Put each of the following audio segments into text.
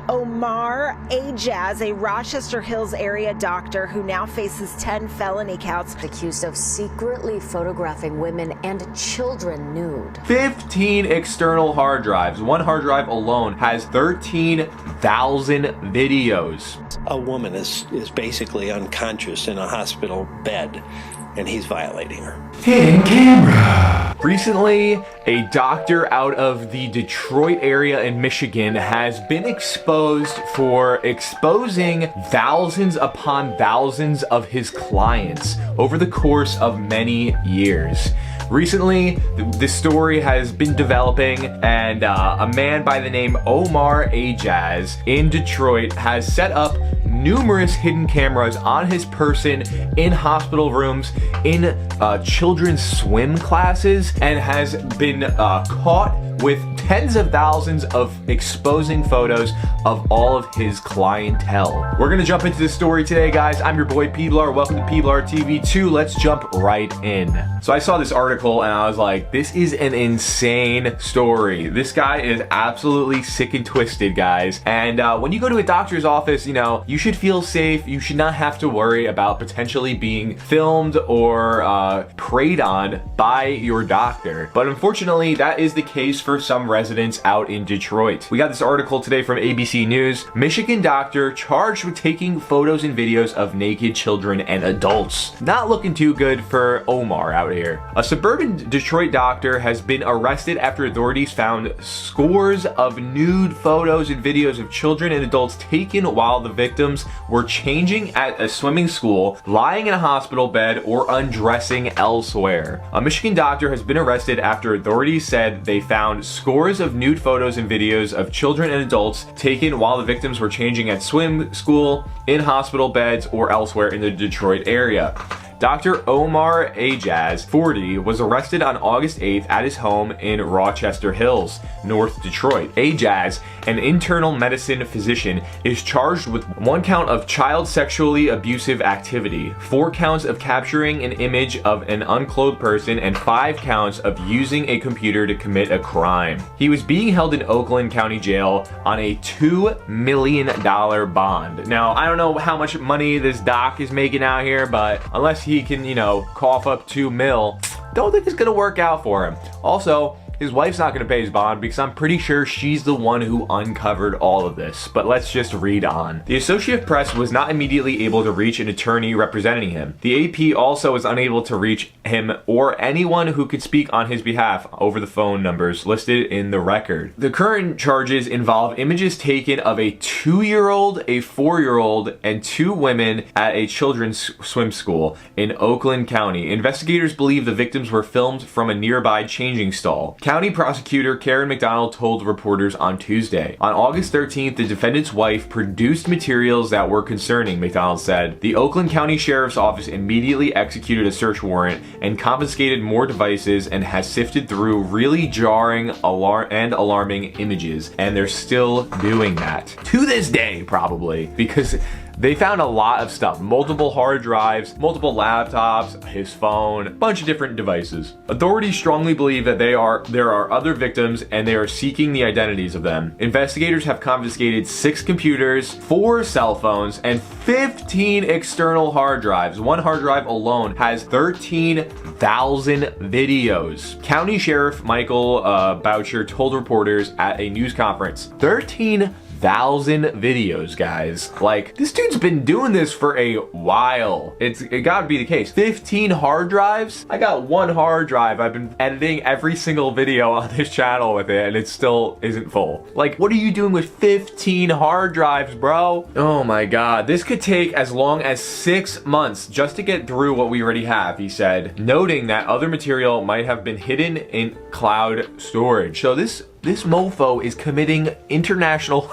Oumair Aejaz, a Rochester Hills area doctor who now faces 10 felony counts. Accused of secretly photographing women and children nude. 15 external hard drives. One hard drive alone has 13,000 videos. A woman is basically unconscious in a hospital bed, and he's violating her. Hidden camera. Recently, a doctor out of the Detroit area in Michigan has been exposed for exposing thousands upon thousands of his clients over the course of many years. Recently, this story has been developing, and a man by the name Oumair Aejaz in Detroit has set up numerous hidden cameras on his person in hospital rooms, in children's swim classes, and has been caught with tens of thousands of exposing photos of all of his clientele. We're gonna jump into this story today, guys. I'm your boy Peablar. Welcome to Peablar TV 2. Let's jump right in. So I saw this article and I was like, this is an insane story. This guy is absolutely sick and twisted, guys. And when you go to a doctor's office, you know, you should feel safe. You should not have to worry about potentially being filmed or preyed on by your doctor. But unfortunately, that is the case for some residents out in Detroit. We got this article today from ABC News. Michigan doctor charged with taking photos and videos of naked children and adults. Not looking too good for Oumair out here. A suburban Detroit doctor has been arrested after authorities found scores of nude photos and videos of children and adults taken while the victims were changing at a swimming school, lying in a hospital bed, or undressing elsewhere. A Michigan doctor has been arrested after authorities said they found scores of nude photos and videos of children and adults taken while the victims were changing at swim school, in hospital beds, or elsewhere in the Detroit area. Dr. Oumair Aejaz, 40, was arrested on August 8th at his home in Rochester Hills, North Detroit. Aejaz, an internal medicine physician, is charged with 1 count of child sexually abusive activity, 4 counts of capturing an image of an unclothed person, and 5 counts of using a computer to commit a crime. He was being held in Oakland County Jail on a $2 million bond. Now, I don't know how much money this doc is making out here, but unless he can, you know, cough up 2 mil, don't think it's gonna work out for him. Also, his wife's not going to pay his bond because I'm pretty sure she's the one who uncovered all of this. But let's just read on. The Associated Press was not immediately able to reach an attorney representing him. The AP also was unable to reach him or anyone who could speak on his behalf over the phone numbers listed in the record. The current charges involve images taken of a 2-year-old, a 4-year-old, and 2 women at a children's swim school in Oakland County. Investigators believe the victims were filmed from a nearby changing stall. County prosecutor Karen McDonald told reporters on Tuesday. On August 13th, the defendant's wife produced materials that were concerning, McDonald said. The Oakland County Sheriff's Office immediately executed a search warrant and confiscated more devices and has sifted through really jarring and alarming images. And they're still doing that. To this day, probably, because they found a lot of stuff. Multiple hard drives, multiple laptops, his phone, a bunch of different devices. Authorities strongly believe that there are other victims and they are seeking the identities of them. Investigators have confiscated 6 computers, 4 cell phones, and 15 external hard drives. One hard drive alone has 13,000 videos. County Sheriff Michael Boucher told reporters at a news conference, 13,000 videos, guys. Like, this dude's been doing this for a while. It gotta be the case. 15 hard drives? I got 1 hard drive. I've been editing every single video on this channel with it and it still isn't full. Like, what are you doing with 15 hard drives, bro? Oh my god. This could take as long as 6 months just to get through what we already have, he said, noting that other material might have been hidden in cloud storage. So this mofo is committing not international,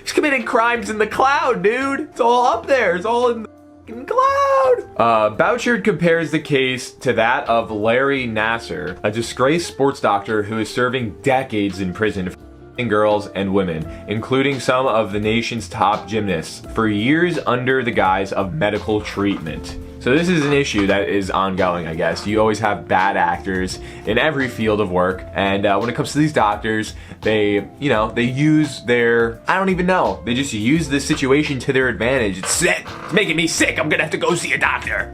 he's committing crimes in the cloud, dude. It's all up there. It's all in the fucking cloud. Boucher compares the case to that of Larry Nassar, a disgraced sports doctor who is serving decades in prison for girls and women, including some of the nation's top gymnasts, for years under the guise of medical treatment. So this is an issue that is ongoing, I guess. You always have bad actors in every field of work, and when it comes to these doctors, they use their, I don't even know, they just use this situation to their advantage. It's sick. It's making me sick. I'm gonna have to go see a doctor.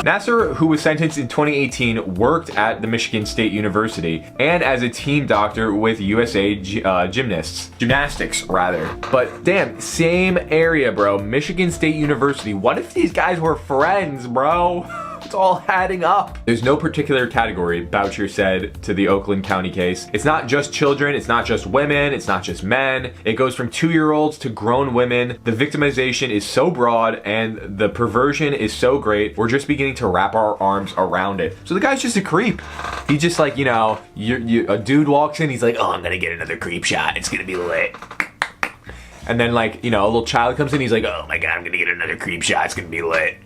Nasser, who was sentenced in 2018, worked at the Michigan State University and as a team doctor with USA Gymnastics. But damn, same area, bro. Michigan State University. What if these guys were friends, bro? It's all adding up. There's no particular category, Boucher said to the Oakland County case. It's not just children, it's not just women, it's not just men. It goes from 2-year-olds to grown women. The victimization is so broad and the perversion is so great, we're just beginning to wrap our arms around it. So the guy's just a creep. He's just like, a dude walks in, he's like, oh, I'm gonna get another creep shot. It's gonna be lit. And then a little child comes in, he's like, oh my God, I'm gonna get another creep shot. It's gonna be lit.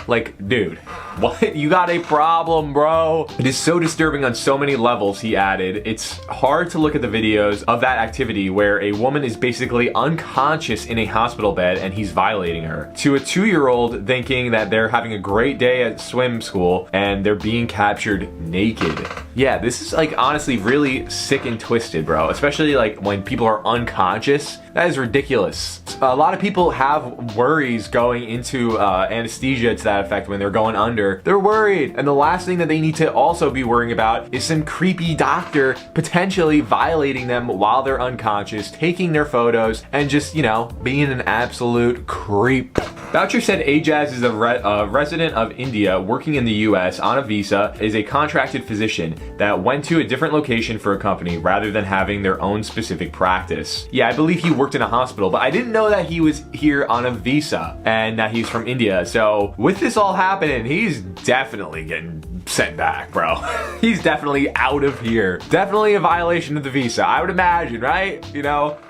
Like, dude, what? You got a problem, bro. It is so disturbing on so many levels, he added. It's hard to look at the videos of that activity where a woman is basically unconscious in a hospital bed and he's violating her. To a 2-year-old thinking that they're having a great day at swim school and they're being captured naked. Yeah, this is honestly really sick and twisted, bro. Especially when people are unconscious. That is ridiculous. A lot of people have worries going into anesthesia to that effect when they're going under. They're worried. And the last thing that they need to also be worrying about is some creepy doctor potentially violating them while they're unconscious, taking their photos, and just, being an absolute creep. Boucher said Aejaz is a resident of India working in the US on a visa, is a contracted physician that went to a different location for a company rather than having their own specific practice. Yeah, I believe he worked in a hospital, but I didn't know that he was here on a visa and that he's from India. So with this all happening, he's definitely getting sent back, bro. He's definitely out of here. Definitely a violation of the visa, I would imagine, right?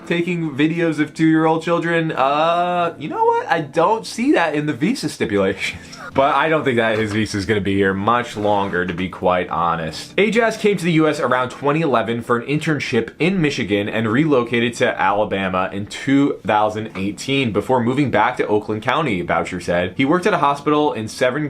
Taking videos of 2-year-old children. You know what? I don't see that in the visa stipulations. But I don't think that his visa is going to be here much longer, to be quite honest. Aejaz came to the US around 2011 for an internship in Michigan and relocated to Alabama in 2018 before moving back to Oakland County, Boucher said. He worked at a hospital in 7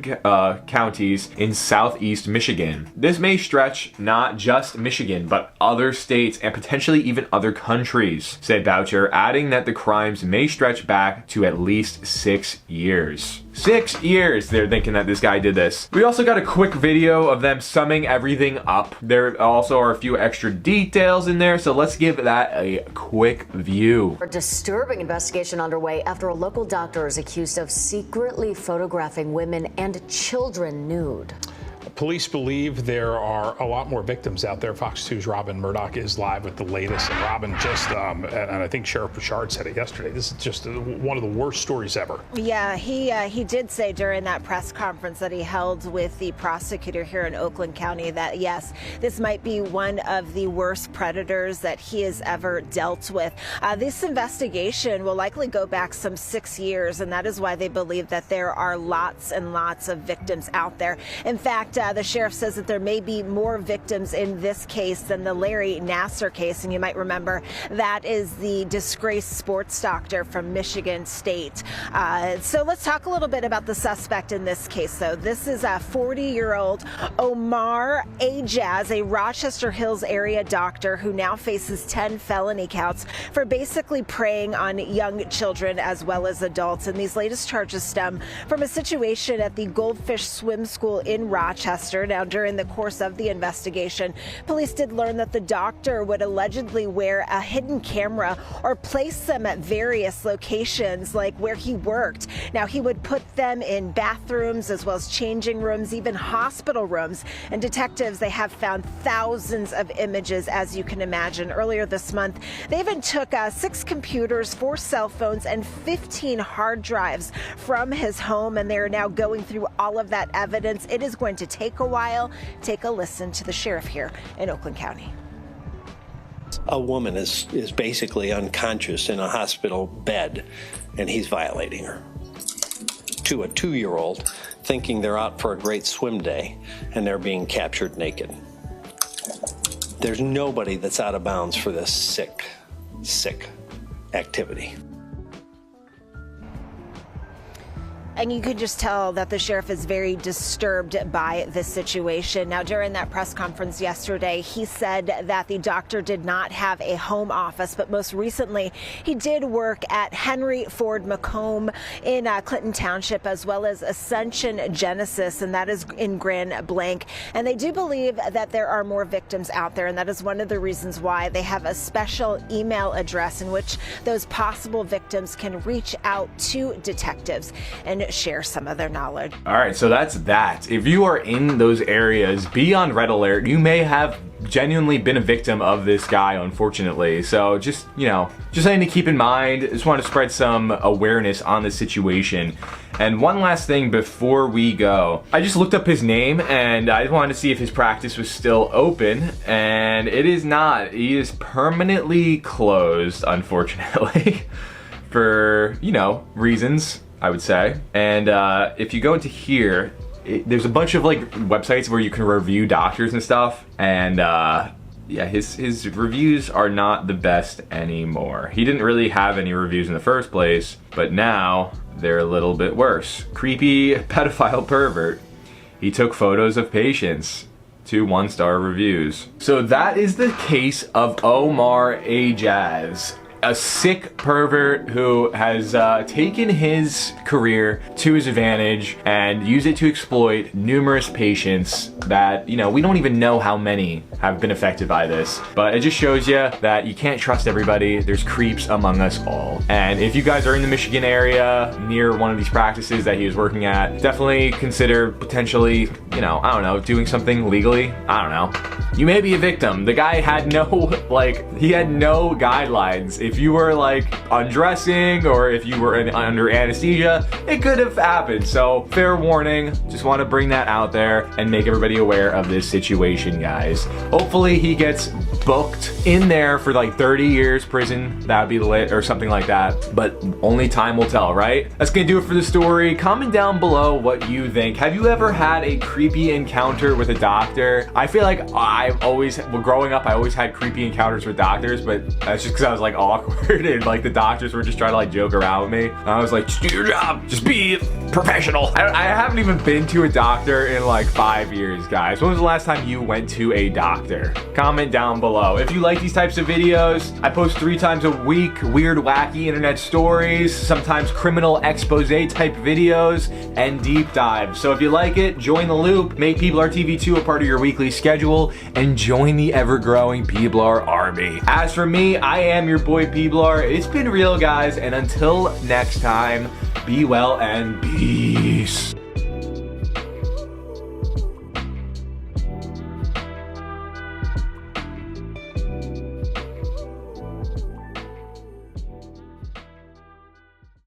counties in southeast Michigan. This may stretch not just Michigan, but other states and potentially even other countries, said Boucher, adding that the crimes may stretch back to at least 6 years. 6 years they're thinking that this guy did this. We also got a quick video of them summing everything up. There also are a few extra details in there, so let's give that a quick view. A disturbing investigation underway after a local doctor is accused of secretly photographing women and children nude. Police believe there are a lot more victims out there. Fox 2's Robin Murdoch is live with the latest. And Robin, and I think Sheriff Bouchard said it yesterday, this is just one of the worst stories ever. Yeah, he did say during that press conference that he held with the prosecutor here in Oakland County that, yes, this might be one of the worst predators that he has ever dealt with. This investigation will likely go back some 6 years, and that is why they believe that there are lots and lots of victims out there. In fact, the sheriff says that there may be more victims in this case than the Larry Nasser case. And you might remember that is the disgraced sports doctor from Michigan State. So let's talk a little bit about the suspect in this case, though. This is a 40-year-old Oumair Aejaz, a Rochester Hills area doctor who now faces 10 felony counts for basically preying on young children as well as adults. And these latest charges stem from a situation at the Goldfish Swim School in Rochester. Now, during the course of the investigation, police did learn that the doctor would allegedly wear a hidden camera or place them at various locations, like where he worked. Now, he would put them in bathrooms as well as changing rooms, even hospital rooms. And detectives, they have found thousands of images, as you can imagine. Earlier this month, they even took 6 computers, 4 cell phones, and 15 hard drives from his home, and they're now going through all of that evidence. It is going to take a while. Take a listen to the sheriff here in Oakland County. A woman is basically unconscious in a hospital bed, and he's violating her. To a 2-year-old thinking they're out for a great swim day, and they're being captured naked. There's nobody that's out of bounds for this sick activity. And you could just tell that the sheriff is very disturbed by this situation. Now, during that press conference yesterday, he said that the doctor did not have a home office, but most recently he did work at Henry Ford Macomb in Clinton Township, as well as Ascension Genesis, and that is in Grand Blanc. And they do believe that there are more victims out there, and that is one of the reasons why they have a special email address in which those possible victims can reach out to detectives and share some of their knowledge. All right, so that's that. If you are in those areas, be on red alert. You may have genuinely been a victim of this guy, unfortunately. So just, just something to keep in mind. Just want to spread some awareness on the situation. And one last thing before we go. I just looked up his name and I wanted to see if his practice was still open, and it is not. He is permanently closed, unfortunately, for, reasons, I would say. And if you go into here, there's a bunch of websites where you can review doctors and stuff, and yeah, his reviews are not the best anymore. He didn't really have any reviews in the first place, but now they're a little bit worse. Creepy pedophile pervert. He took photos of patients. 2 1-star reviews. So that is the case of Oumair Aejaz, a sick pervert who has taken his career to his advantage and used it to exploit numerous patients that, we don't even know how many have been affected by this. But it just shows you that you can't trust everybody. There's creeps among us all. And if you guys are in the Michigan area near one of these practices that he was working at, definitely consider potentially, doing something legally. I don't know. You may be a victim. The guy had he had no guidelines. If you were undressing or if you were under anesthesia, it could have happened. So fair warning, just want to bring that out there and make everybody aware of this situation, guys. Hopefully he gets booked in there for 30 years prison. That'd be lit, or something like that. But only time will tell, right? That's gonna do it for the story. Comment down below what you think. Have you ever had a creepy encounter with a doctor? I feel like growing up, I always had creepy encounters with doctors, but that's just because I was awkward and the doctors were just trying to joke around with me. And I was like, just do your job, just be professional. I haven't even been to a doctor in 5 years, guys. When was the last time you went to a doctor? Comment down below. If you like these types of videos, I post 3 times a week, weird, wacky internet stories, sometimes criminal expose type videos, and deep dives. So if you like it, join the loop, make Peablar TV 2 a part of your weekly schedule, and join the ever-growing Peablar army. As for me, I am your boy Peablar. It's been real, guys, and until next time, be well and peace.